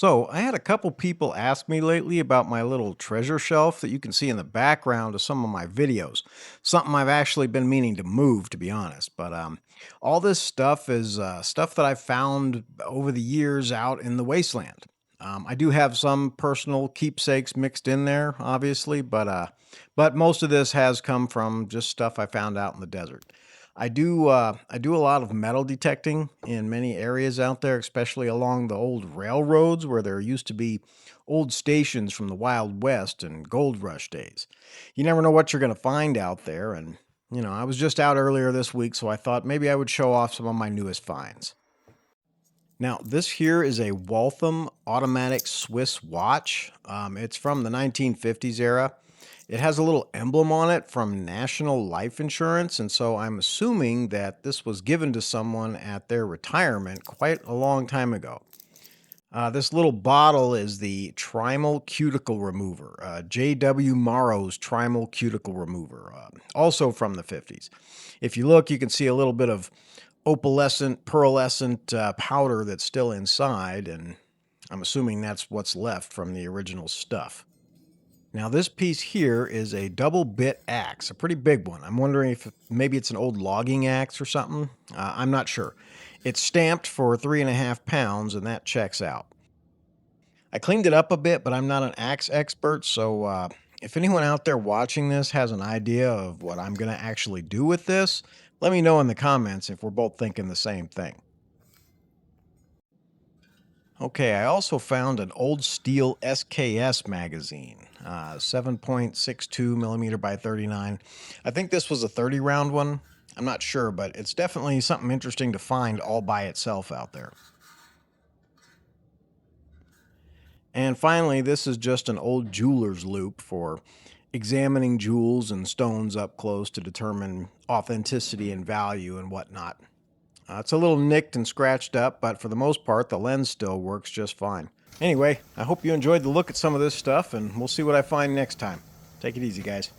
So, I had a couple people ask me lately about my little treasure shelf that you can see in the background of some of my videos. Something I've actually been meaning to move, to be honest. But all this stuff is stuff that I've found over the years out in the wasteland. I do have some personal keepsakes mixed in there, obviously, but most of this has come from just stuff I found out in the desert. I do a lot of metal detecting in many areas out there, especially along the old railroads where there used to be old stations from the Wild West and Gold Rush days. You never know what you're going to find out there, and I was just out earlier this week, so I thought maybe I would show off some of my newest finds. Now, this here is a Waltham automatic Swiss watch. It's from the 1950s era. It has a little emblem on it from National Life Insurance, and so I'm assuming that this was given to someone at their retirement quite a long time ago. This little bottle is the Trimal Cuticle Remover, J.W. Morrow's Trimal Cuticle Remover, also from the 50s. If you look, you can see a little bit of opalescent, pearlescent powder that's still inside, and I'm assuming that's what's left from the original stuff. Now, this piece here is a double bit axe, a pretty big one. I'm wondering if maybe it's an old logging axe or something. I'm not sure. It's stamped for 3.5 pounds, and that checks out. I cleaned it up a bit, but I'm not an axe expert, so if anyone out there watching this has an idea of what I'm going to actually do with this, let me know in the comments if we're both thinking the same thing. Okay, I also found an old steel SKS magazine, 7.62 millimeter by 39. I think this was a 30 round one. I'm not sure, but it's definitely something interesting to find all by itself out there. And finally, this is just an old jeweler's loop for examining jewels and stones up close to determine authenticity and value and whatnot. It's a little nicked and scratched up, but for the most part, the lens still works just fine. Anyway, I hope you enjoyed the look at some of this stuff, and we'll see what I find next time. Take it easy, guys.